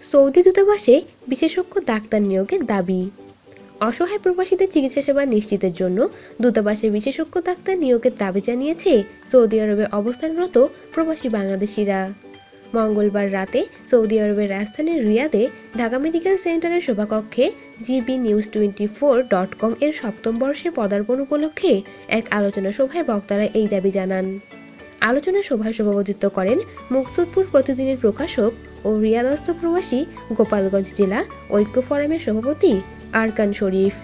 Saudi দূতাবাসে বিশেষজ্ঞ doctor নিয়োগের দাবি। অসহায় প্রবাসীদের চিকিৎসা সেবা নিশ্চিতের জন্য দূতাবাসে বিশেষজ্ঞ ডাক্তার নিয়োগের দাবি জানিয়েছে সৌদি আরবে অবস্থানরত প্রবাসী বাংলাদেশিরা। মঙ্গলবার রাতে সৌদি আরবের রাজধানী রিয়াদে ঢাকা মেডিকেল সেন্টারের সভাকক্ষে gbnews24.com এর সপ্তম বর্ষে পদার্পণ উপলক্ষে এক আলোচনা সভায় বক্তারা এই দাবি জানান। আলোচনা সভায় সভাপতিত্ব করেন মুকসুদপুর প্রতিদিনের প্রকাশক ও রিয়াদস্থ প্রবাসী গোপালগঞ্জ জেলা ঐক্য ফোরামের সভাপতি আরকান শরীফ।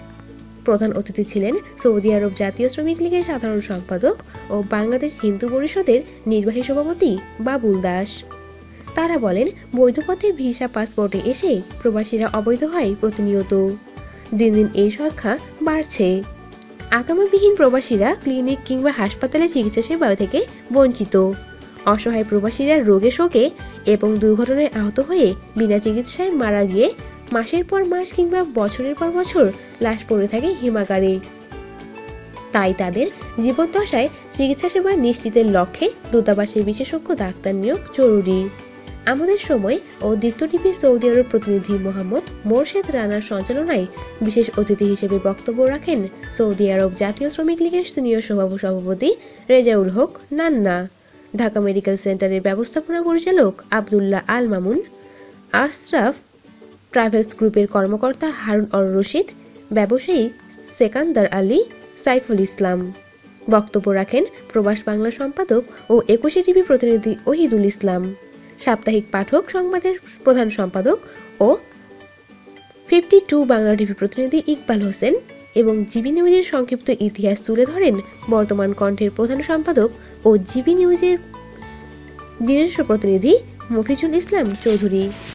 প্রধান অতিথি ছিলেন সৌদি আরব জাতীয় শ্রমিক লীগের সাধারণ সম্পাদক ও বাংলাদেশ হিন্দু পরিষদের নির্বাহী সভাপতি বাবুল দাস। তারা বলেন, বৈধ পথে ভিসা পাসপোর্টে এসে প্রবাসীরা অবৈধ হয় প্রতিনিয়ত। দিন দিন এই সংখ্যা বাড়ছে। আকামাবিহীন প্রবাসীরা ক্লিনিক কিংবা হাসপাতালে চিকিৎসা সেবা থেকে বঞ্চিত। অসহায় প্রবাসীরা রোগে শোকে এবং দুর্ঘটনায় আহত হয়ে বিনা চিকিৎসায় মারা গিয়ে মাসের পর মাস কিংবা বছরের পর বছর লাশ পড়ে থাকে হিমাগারে। তাই তাদের জীবদ্দশায় চিকিৎসা সেবা নিশ্চিতের লক্ষ্যে দূতাবাসের বিশেষজ্ঞ ডাক্তার নিয়োগ জরুরি। আমাদের সময় ও দীপ্ত টিভির সৌদি আরব প্রতিনিধি মোহাম্মদ মোরশেদ রানার সঞ্চালনায় বিশেষ অতিথি হিসেবে বক্তব্য রাখেন সৌদি আরব জাতীয় শ্রমিক লীগের সিনিয়র সভাপতি রেজাউল হক নান্না, ঢাকা মেডিকেল সেন্টারের ব্যবস্থাপনা পরিচালক আব্দুল্লাহ আল মামুন, আশরাফ ট্রাভেলস গ্রুপের কর্মকর্তা হারুন অর রশিদ, ব্যবসায়ী সেকান্দার আলী, সাইফুল ইসলাম। বক্তব্য রাখেন প্রবাস বাংলা সম্পাদক ও 21 টিভি প্রতিনিধি ওহিদুল ইসলাম, সাপ্তাহিক পাঠক সংবাদের প্রধান সম্পাদক ও 52 বাংলা টিভি প্রতিনিধি ইকবাল হোসেন এবং জিবি নিউজের সংক্ষিপ্ত ইতিহাস তুলে ধরেন বর্তমান কণ্ঠের প্রধান সম্পাদক ও জিবি নিউজের নিজস্ব প্রতিনিধি মফিজুল ইসলাম চৌধুরী।